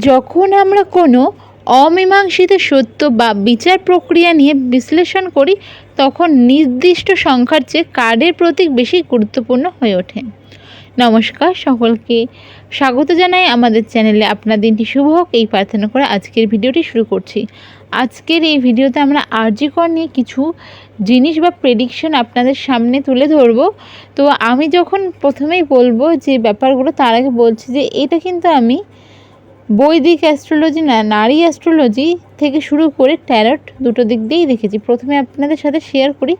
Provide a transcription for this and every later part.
যখন আমরা কোনো অমীমাংসিত সত্য বা বিচার প্রক্রিয়া নিয়ে বিশ্লেষণ করি, তখন নির্দিষ্ট সংখ্যার চেয়ে কার্ডের প্রতীক বেশি গুরুত্বপূর্ণ হয়ে ওঠে। নমস্কার, সকলকে স্বাগত জানাই আমাদের চ্যানেলে। আপনার দিনটি শুভ হোক এই প্রার্থনা করে আজকের ভিডিওটি শুরু করছি। আজকের এই ভিডিওতে আমরা আরজি কর নিয়ে কিছু জিনিস বা প্রেডিকশন আপনাদের সামনে তুলে ধরব। তো আমি যখন প্রথমেই বলবো যে ব্যাপারগুলো, তার আগে বলছি যে এটা কিন্তু আমি বৈদিক অ্যাস্ট্রোলজি না, নারী অ্যাস্ট্রোলজি থেকে শুরু করে ট্যারট দুটো দিক দিয়েই দেখেছি। প্রথমে আপনাদের সাথে শেয়ার করি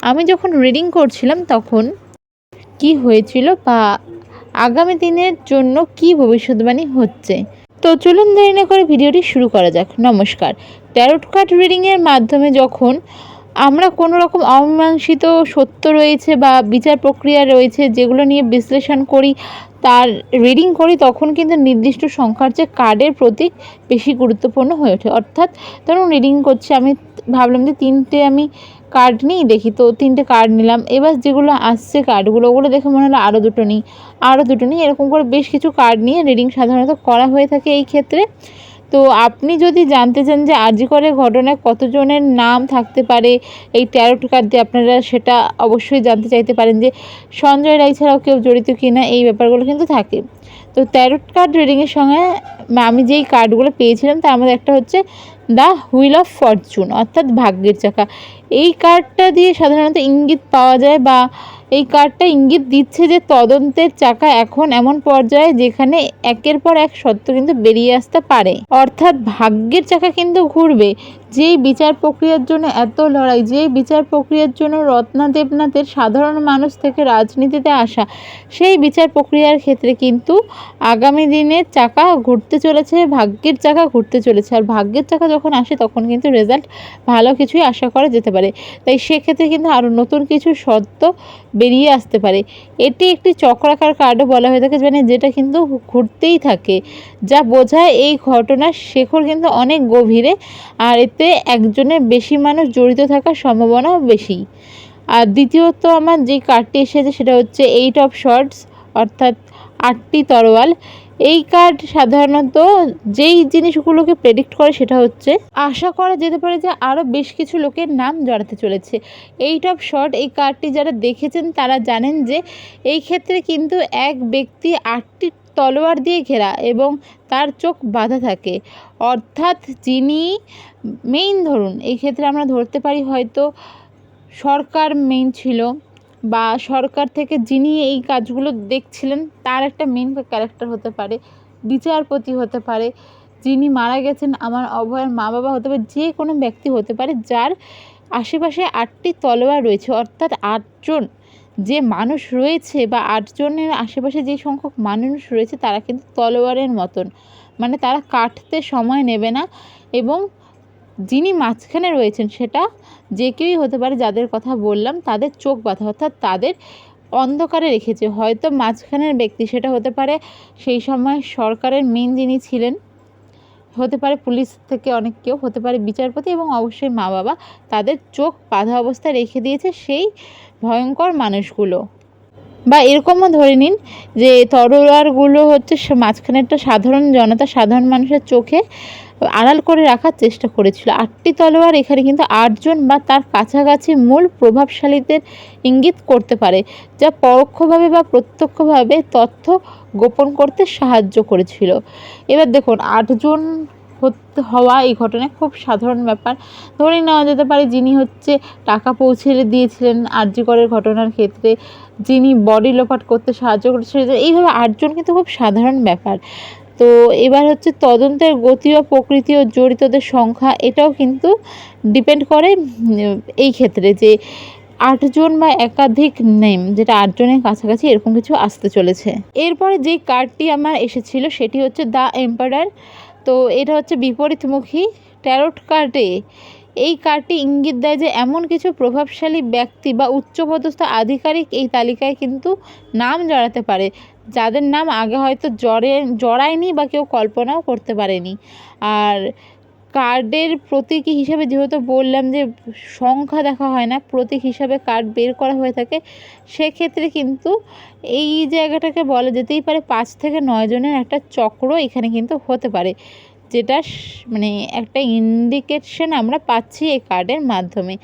আমি যখন রিডিং করছিলাম তখন কি হয়েছিল বা আগামী দিনের জন্য কি ভবিষ্যৎবাণী হচ্ছে। তো চলুন দেরি না করে ভিডিওটি শুরু করা যাক। নমস্কার। ট্যারট কার্ড রিডিংয়ের মাধ্যমে যখন আমরা কোনো রকম অমীমাংসিত সত্য রয়েছে বা বিচার প্রক্রিয়া রয়েছে যেগুলো নিয়ে বিশ্লেষণ করি, তার রিডিং করি, তখন কিন্তু নির্দিষ্ট সংখ্যার চেয়ে কার্ডের প্রতীক বেশি গুরুত্বপূর্ণ হয়ে ওঠে। অর্থাৎ ধরুন রিডিং করছি, আমি ভাবলাম যে তিনটে আমি কার্ড নিই, দেখি তো তিনটে কার্ড নিলাম। এবার যেগুলো আসছে কার্ডগুলো, ওগুলো দেখে মনে হলো আরও দুটো নিই, এরকম করে বেশ কিছু কার্ড নিয়ে রিডিং সাধারণত করা হয়ে থাকে এই ক্ষেত্রে। তো আপনি যদি জানতে চান যে আরজি করের ঘটনায় কতজনের নাম থাকতে পারে এই ট্যারট কার্ড দিয়ে, আপনারা সেটা অবশ্যই জানতে চাইতে পারেন যে সঞ্জয় রায় ছাড়াও কেউ জড়িত কিনা, এই ব্যাপারগুলো কিন্তু থাকে। তো ট্যারট কার্ড রিডিংয়ের সঙ্গে আমি যেই কার্ডগুলো পেয়েছিলাম তার মধ্যে একটা হচ্ছে দ্য হুইল অফ ফরচুন, অর্থাৎ ভাগ্যের চাকা। এই কার্ডটা দিয়ে সাধারণত ইঙ্গিত পাওয়া যায় বা এই কার্ডটা ইঙ্গিত দিচ্ছে যে তদন্তের চাকা এখন এমন পর্যায়ে যেখানে একের পর এক সত্য কিন্তু বেরিয়ে আসতে পারে। অর্থাৎ ভাগ্যের চাকা কিন্তু ঘুরবে। যেই বিচার প্রক্রিয়ার জন্য এত লড়াই, যেই বিচার প্রক্রিয়ার জন্য রত্না দেবনাথের সাধারণ মানুষ থেকে রাজনীতিতে আসা, সেই বিচার প্রক্রিয়ার ক্ষেত্রে কিন্তু আগামী দিনের চাকা ঘুরতে চলেছে, ভাগ্যের চাকা ঘুরতে চলেছে। আর ভাগ্যের চাকা যখন আসে তখন কিন্তু রেজাল্ট ভালো কিছুই আশা করা যেতে পারে। তাই সেক্ষেত্রে কিন্তু আরও নতুন কিছু সত্য বেরিয়ে আসতে পারে। এটি একটি চক্রাকার কার্ডও বলা হয়ে থাকে, মানে যেটা কিন্তু ঘুরতেই থাকে, যা বোঝায় এই ঘটনার শেকড় কিন্তু অনেক গভীরে, আর এতে একজনের বেশি মানুষ জড়িত থাকার সম্ভাবনাও বেশি। আর দ্বিতীয়ত আমার যে কার্ডটি এসেছে সেটা হচ্ছে 8 অফ শর্টস, অর্থাৎ 8টি তরোয়াল। এই কার্ড সাধারণত যেই জিনিসগুলোকে প্রেডিক্ট করে সেটা হচ্ছে আশা করা যেতে পারে যে আরও বেশ কিছু লোকের নাম জড়াতে চলেছে। 8 অফ শর্ট এই কার্ডটি যারা দেখেছেন তারা জানেন যে এই ক্ষেত্রে কিন্তু এক ব্যক্তি 8টি তলোয়ার দিয়ে ঘেরা এবং তার চোখ বাঁধা থাকে। অর্থাৎ যিনি মেইন, ধরুন এই ক্ষেত্রে আমরা ধরতে পারি হয়তো সরকার মেইন ছিল, বা সরকার থেকে যিনি এই কাজগুলো দেখছিলেন তার একটা মেইন ক্যারেক্টার হতে পারে, বিচারপতি হতে পারে, যিনি মারা গেছেন আমার অভয়ের মা বাবা হতে পারে, যে কোনো ব্যক্তি হতে পারে যার আশেপাশে 8টি তলোয়ার রয়েছে। অর্থাৎ 8জন যে মানুষ রয়েছে বা 8জনের আশেপাশে যে সংখ্যক মানুষ রয়েছে তারা কিন্তু তলোয়ারের মতন, মানে তারা কাটতে সময় নেবে না। এবং যিনি মাঝখানে রয়েছেন সেটা যে কেউই হতে পারে, যাদের কথা বললাম তাদের চোখ বাঁধা, অর্থাৎ তাদের অন্ধকারে রেখেছে। হয়তো মাঝখানের ব্যক্তি সেটা হতে পারে সেই সময় সরকারের মেন যিনি ছিলেন, হতে পারে পুলিশ থেকে অনেক কেউ, হতে পারে বিচারপতি, এবং অবশ্যই মা বাবা, তাদের চোখ বাঁধা অবস্থায় রেখে দিয়েছে সেই ভয়ঙ্কর মানুষগুলো। বা এরকমও ধরে নিন যে তরোয়ারগুলো হচ্ছে মাঝখানেরটা সাধারণ জনতা, সাধারণ মানুষের চোখে আড়াল করে রাখার চেষ্টা করেছিল। 8টি তলোয়ার এখানে কিন্তু 8জন বা তার কাছাকাছি মূল প্রভাবশালীদের ইঙ্গিত করতে পারে, যা পরোক্ষভাবে বা প্রত্যক্ষভাবে তথ্য গোপন করতে সাহায্য করেছিল। এবার দেখুন 8জন হওয়া এই ঘটনায় খুব সাধারণ ব্যাপার। ধরে নেওয়া যেতে পারে যিনি হচ্ছে টাকা পৌঁছে দিয়েছিলেন আরজি করের ঘটনার ক্ষেত্রে, যিনি বডি লোপাট করতে সাহায্য করেছিলেন, এইভাবে 8জন কিন্তু খুব সাধারণ ব্যাপার। তো এবার হচ্ছে তদন্তের গতি ও প্রকৃতি ও জড়িতদের সংখ্যা, এটাও কিন্তু ডিপেন্ড করে এই ক্ষেত্রে যে 8জন বা একাধিক নেম, যেটা 8জনের কাছাকাছি এরকম কিছু আসতে চলেছে। এরপরে যে কার্ডটি আমার এসেছিল সেটি হচ্ছে দ্য এম্পারার। তো এটা হচ্ছে বিপরীতমুখী ট্যারট কার্ডে। এই কার্ডটি ইঙ্গিত দেয় যে এমন কিছু প্রভাবশালী ব্যক্তি বা উচ্চপদস্থ আধিকারিক এই তালিকায় কিন্তু নাম জড়াতে পারে, যাদের নাম আগে হয়তো জড়ায়নি বা কেউ কল্পনাও করতে পারেনি। আর কার্ডের প্রতীকী হিসাবে যেহেতু বললাম যে সংখ্যা দেখা হয় না, প্রতীক হিসাবে কার্ড বের করা হয়ে থাকে, সেক্ষেত্রে কিন্তু এই জায়গাটাকে বলা যেতেই পারে 5 থেকে 9 জনের একটা চক্র এখানে কিন্তু হতে পারে, যেটা মানে একটা ইন্ডিকেশন আমরা পাচ্ছি এই কার্ডের মাধ্যমে।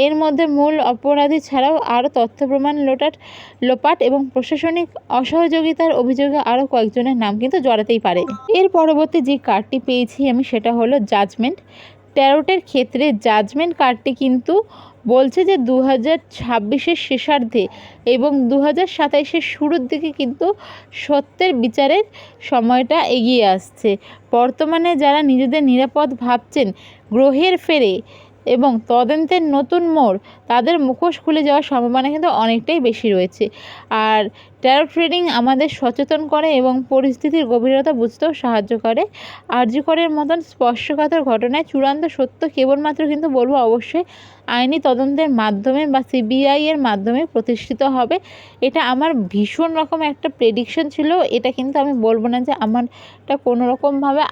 এর মধ্যে মূল অপরাধী ছাড়াও আরও তথ্য প্রমাণ লোপাট এবং প্রশাসনিক অসহযোগিতার অভিযোগে আরও কয়েকজনের নাম কিন্তু জড়াতেই পারে। এর পরবর্তী যে কার্ডটি পেয়েছি আমি সেটা হলো জাজমেন্ট। ট্যারোটের ক্ষেত্রে জাজমেন্ট কার্ডটি কিন্তু বলছে যে 2026-এর শেষার্ধে এবং 2027-এর শুরুর দিকে কিন্তু সত্যের বিচারের সময়টা এগিয়ে আসছে। বর্তমানে যারা নিজেদের নিরাপদ ভাবছেন, গ্রহের ফেরে এবং তদন্তের নতুন মোড়, তাদের মুখোশ খুলে যাওয়ার সম্ভাবনা কিন্তু অনেকটাই বেশি রয়েছে। আর ট্যারো ট্রেডিং আমাদের সচেতন করে এবং পরিস্থিতির গভীরতা বুঝতেও সাহায্য করে। আরজি করের মতন স্পর্শকাতর ঘটনায় চূড়ান্ত সত্য কেবলমাত্র কিন্তু বলবো অবশ্যই আইনি তদন্তের মাধ্যমে বা সিবিআই এর মাধ্যমে প্রতিষ্ঠিত হবে। এটা আমার ভীষণ রকম একটা প্রেডিকশন ছিল। এটা কিন্তু আমি বলবো না যে আমারটা কোনো রকমভাবে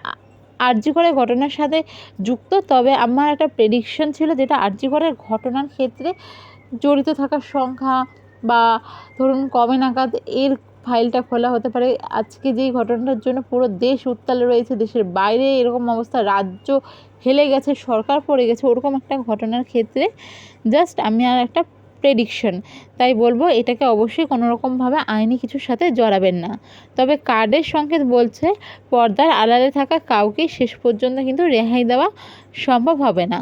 আরজি করের ঘটনার সাথে যুক্ত, তবে আমার একটা প্রেডিকশন ছিল যেটা আরজি করের ঘটনার ক্ষেত্রে জড়িত থাকার সংখ্যা বা ধরুন কবে নাগাদ এর ফাইলটা খোলা হতে পারে। আজকে যেই ঘটনাটার জন্য পুরো দেশ উত্তালে রয়েছে, দেশের বাইরে এরকম অবস্থা, রাজ্য হেলে গেছে, সরকার পড়ে গেছে, ওরকম একটা ঘটনার ক্ষেত্রে জাস্ট আমি আর একটা প্রেডিকশন, তাই বলবো এটাকে অবশ্যই কোনো রকমভাবে আইনি কিছুর সাথে জড়াবেন না। তবে কার্ডের সংকেত বলছে পর্দার আড়ালে থাকা কাউকে শেষ পর্যন্ত কিন্তু রেহাই দেওয়া সম্ভব হবে না।